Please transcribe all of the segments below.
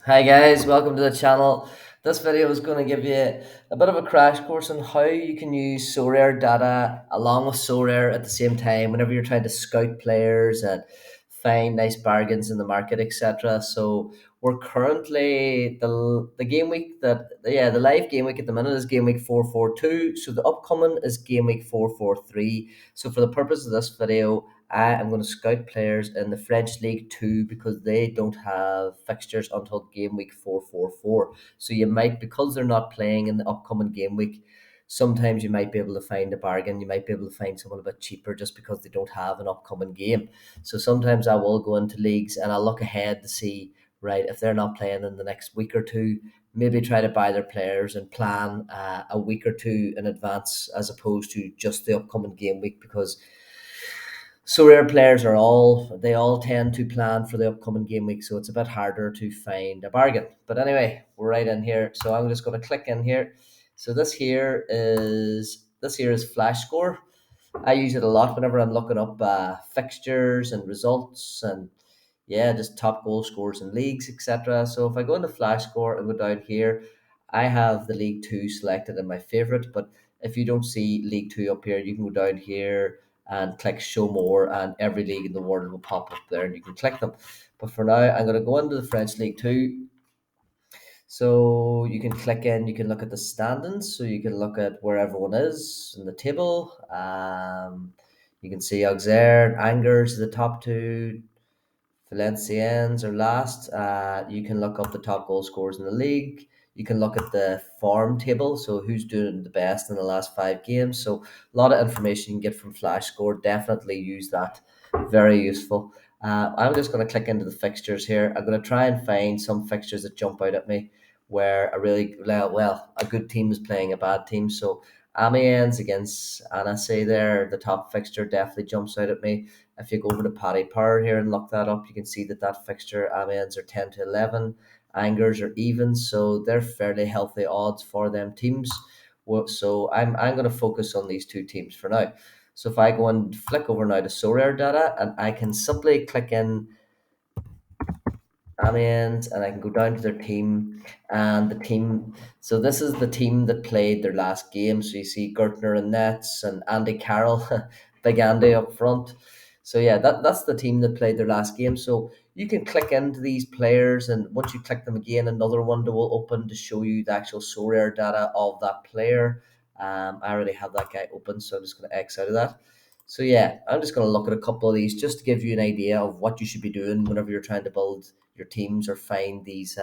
Hi guys, welcome to the channel. This video is going to give you a bit of a crash course on how you can use Sorare data along with Sorare at the same time whenever you're trying to scout players and find nice bargains in the market, etc. So we're currently the game week the live game week at the minute is game week 442. So the upcoming is game week 443. So for the purpose of this video, I am going to scout players in the French League Two because they don't have fixtures until game week 444. So you might, because they're not playing in the upcoming game week, sometimes you might be able to find a bargain. You might be able to find someone a bit cheaper just because they don't have an upcoming game. So sometimes I will go into leagues and I'll look ahead to see, right, if they're not playing in the next week or two, maybe try to buy their players and plan a week or two in advance as opposed to just the upcoming game week because so rare players they all tend to plan for the upcoming game week, so it's a bit harder to find a bargain. But anyway, we're right in here. So I'm just going to click in here. So this here is Flash Score. I use it a lot whenever I'm looking up fixtures and results and yeah, just top goal scorers in leagues, etc. So if I go into Flash Score and go down here, I have the League Two selected in my favorite. But if you don't see League Two up here, you can go down here and click Show More, and every league in the world will pop up there, and you can click them. But for now, I'm going to go into the French League Two. So you can click in, you can look at the standings, so you can look at where everyone is in the table. You can see Auxerre, Angers, the top two, Valenciennes are last. You can look up the top goal scorers in the league. You can look at the form table, so who's doing the best in the last 5 games. So a lot of information you can get from Flash Score. Definitely use that. Very useful. I'm just going to click into the fixtures here. I'm going to try and find some fixtures that jump out at me where a good team is playing a bad team. So Amiens against Annecy there, the top fixture definitely jumps out at me. If you go over to Paddy Power here and look that up, you can see that fixture, Amiens are 10 to 11, Angers are even, so they're fairly healthy odds for them teams. So I'm going to focus on these two teams for now. So if I go and flick over now to Sorare data, and I can simply click in Amiens and I can go down to their team and the team. So this is the team that played their last game. So you see Gertner and Nets and Andy Carroll, big Andy up front. So yeah, that's the team that played their last game. So you can click into these players, and once you click them again, another window will open to show you the actual Sorare data of that player. I already have that guy open, so I'm just going to X out of that. So yeah, I'm just going to look at a couple of these just to give you an idea of what you should be doing whenever you're trying to build your teams or find these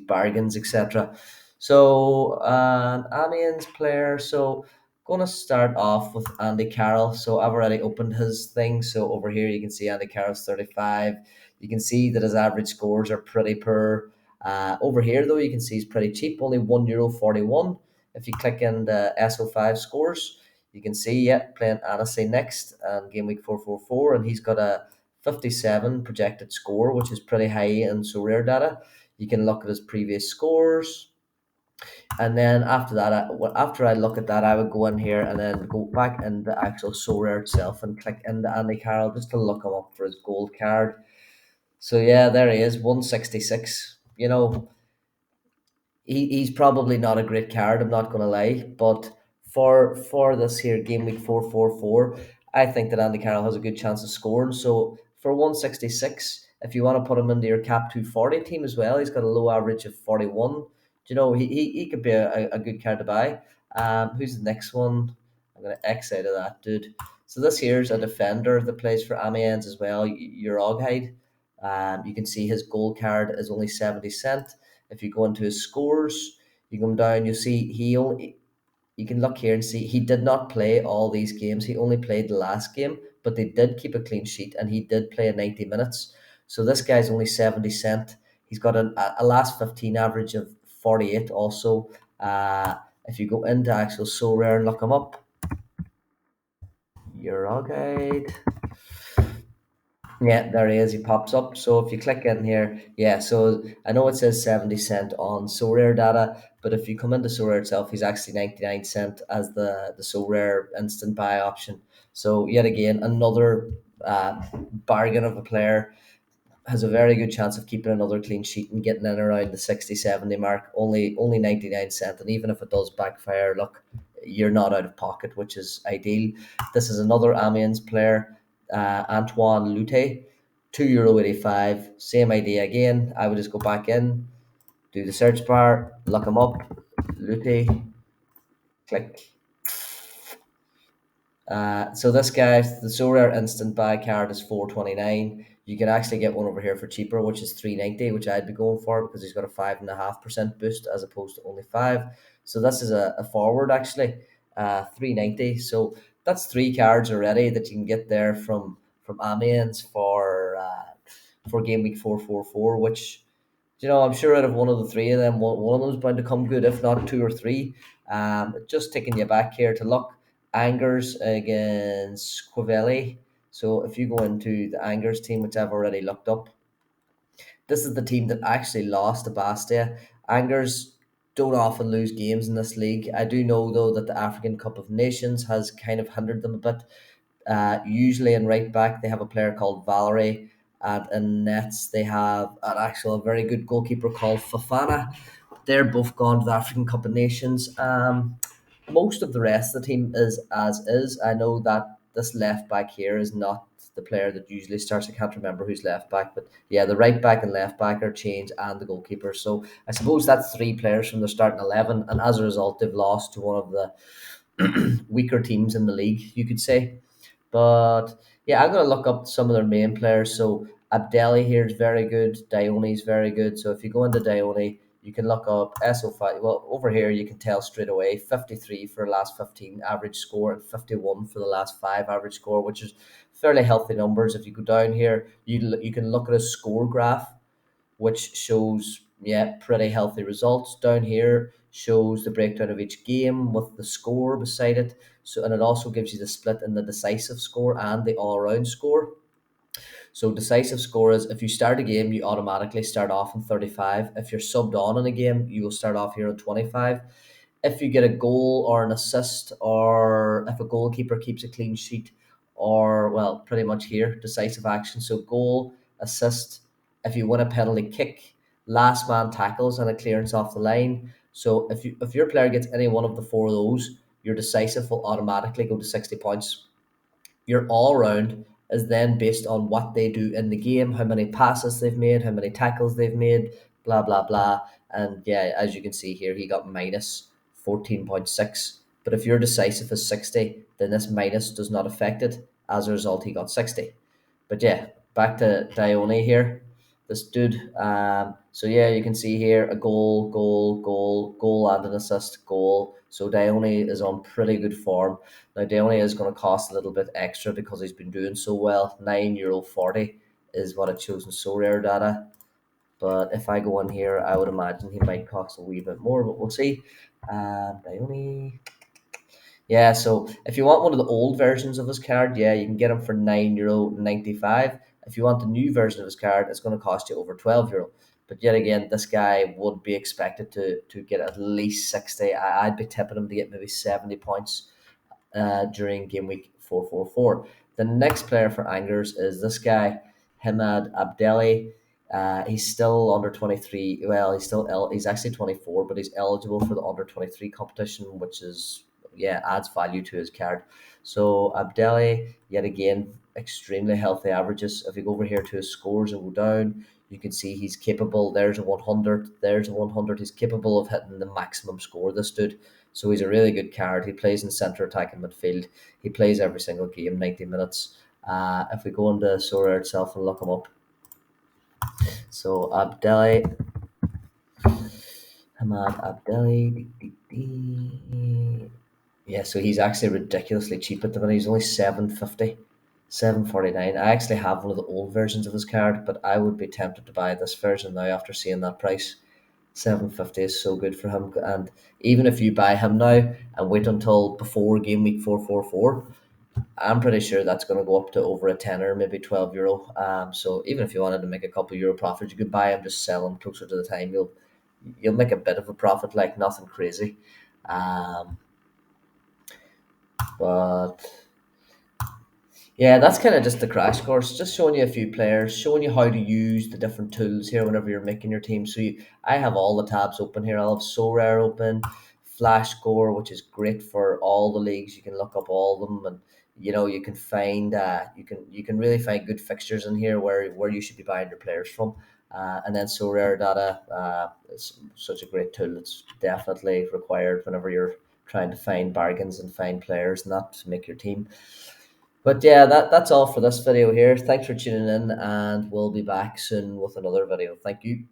bargains, etc. So an Amiens player. So going to start off with Andy Carroll. So I've already opened his thing. So over here you can see Andy Carroll's 35. You can see that his average scores are pretty poor. Over here though, you can see he's pretty cheap, only €1.41. If you click in the SO5 scores, you can see, yeah, playing Annecy next and game week 444, and he's got a 57 projected score, which is pretty high in Sorare data. You can look at his previous scores. And then after that, after I look at that, I would go in here and then go back in the actual Sorare itself and click into Andy Carroll just to look him up for his gold card. So yeah, there he is, 166. He's probably not a great card. I'm not going to lie, but for this here game week 444, I think that Andy Carroll has a good chance of scoring. So for 166, if you want to put him into your cap 240 team as well, he's got a low average of 41. Do you know he could be a good card to buy. Who's the next one? I'm gonna X out of that dude. So this here's a defender that plays for Amiens as well. Your Oghide. You can see his gold card is only 70 cent. If you go into his scores, you come down, you see you can look here and see he did not play all these games. He only played the last game, but they did keep a clean sheet and he did play 90 minutes. So this guy's only 70 cent. He's got a last 15 average of 48 also. If you go into actual So Rare and look him up, you're all guide. Yeah, there he is. He pops up. So if you click in here, yeah, so I know it says 70 cent on Sorare data, but if you come into Sorare itself, he's actually 99 cent as the Sorare instant buy option. So yet again, another bargain of a player. has a very good chance of keeping another clean sheet and getting in around the 60, 70 mark. Only 99 cent, and even if it does backfire, look, you're not out of pocket, which is ideal. This is another Amiens player, Antoine Lute, €2.85. Same idea again. I would just go back in, do the search bar, look him up, Lute, click. So this guy, the Sorare instant buy card is 4.29. You can actually get one over here for cheaper, which is 3.90, which I'd be going for because he's got a 5.5% boost as opposed to only five. So this is a forward actually, 3.90. So that's three cards already that you can get there from Amiens for game week 444, which I'm sure out of one of the three of them, one of them's bound to come good, if not two or three. Just taking you back here to look, Angers against Quevelli. So if you go into the Angers team, which I've already looked up, this is the team that actually lost to Bastia. Angers don't often lose games in this league. I do know though that the African Cup of Nations has kind of hindered them a bit. Usually in right back, they have a player called Valerie, and in nets, they have an actual very good goalkeeper called Fafana. They're both gone to the African Cup of Nations. Most of the rest of the team is as is. I know that this left back here is not the player that usually starts. I can't remember who's left back, but yeah, the right back and left back are changed, and the goalkeeper. So I suppose that's three players from the starting 11, and as a result, they've lost to one of the weaker teams in the league, you could say. But yeah, I'm gonna look up some of their main players. So Abdelli here is very good. Dione is very good. So if you go into Dione, you can look up SO5. Well, over here you can tell straight away 53 for the last 15 average score and 51 for the last five average score, which is fairly healthy numbers. If you go down here, you can look at a score graph which shows pretty healthy results. Down here shows the breakdown of each game with the score beside it. So and it also gives you the split in the decisive score and the all around score. So decisive score is if you start a game, you automatically start off in 35. If you're subbed on in a game, you will start off here at 25. If you get a goal or an assist, or if a goalkeeper keeps a clean sheet, or well, pretty much here, decisive action. So goal, assist, if you win a penalty kick, last man tackles and a clearance off the line. So if your player gets any one of the four of those, your decisive will automatically go to 60 points. Your all round is then based on what they do in the game, how many passes they've made, how many tackles they've made, blah blah blah. And yeah, as you can see here, he got minus 14.6. But if your decisive is 60, then this minus does not affect it. As a result, he got 60. But yeah, back to Dione here. This dude. So yeah, you can see here a goal, and an assist, goal. So Dione is on pretty good form. Now Dione is going to cost a little bit extra because he's been doing so well. €9.40 is what it shows in Sorare data. But if I go in here, I would imagine he might cost a wee bit more, but we'll see. Dione. Yeah, so if you want one of the old versions of his card, yeah, you can get him for €9.95. If you want the new version of his card, it's going to cost you over €12. But yet again, this guy would be expected to get at least 60. I'd be tipping him to get maybe 70 points during game week 444. The next player for Angers is this guy, Himad Abdelli. He's still under 23. Well, he's actually 24, but he's eligible for the under 23 competition, which is adds value to his card. So Abdelli, yet again, extremely healthy averages. If you go over here to his scores and go down, you can see he's capable. There's a 100. There's a 100. He's capable of hitting the maximum score. This dude. So he's a really good card. He plays in centre attacking midfield. He plays every single game, 90 minutes. If we go into Sorare itself and look him up, so Abdelli, Hamad Abdelli, yeah, so he's actually ridiculously cheap at the minute. He's only 750, 749. I actually have one of the old versions of his card, but I would be tempted to buy this version now after seeing that price. 750 is so good for him. And even if you buy him now and wait until before game week 444, I'm pretty sure that's going to go up to over a tenner, maybe €12. So even if you wanted to make a couple euro profit, you could buy him, just sell him closer to the time. You'll make a bit of a profit, like nothing crazy. Um, but Yeah, that's kind of just the crash course, just showing you a few players, showing you how to use the different tools here whenever you're making your team. I have all the tabs open here. I'll have Sorare open, Flash Score, which is great for all the leagues. You can look up all of them, and you can find you can really find good fixtures in here where you should be buying your players from. And then Sorare data is such a great tool. It's definitely required whenever you're trying to find bargains and find players and that to make your team. But yeah, that's all for this video here. Thanks for tuning in, and we'll be back soon with another video. Thank you.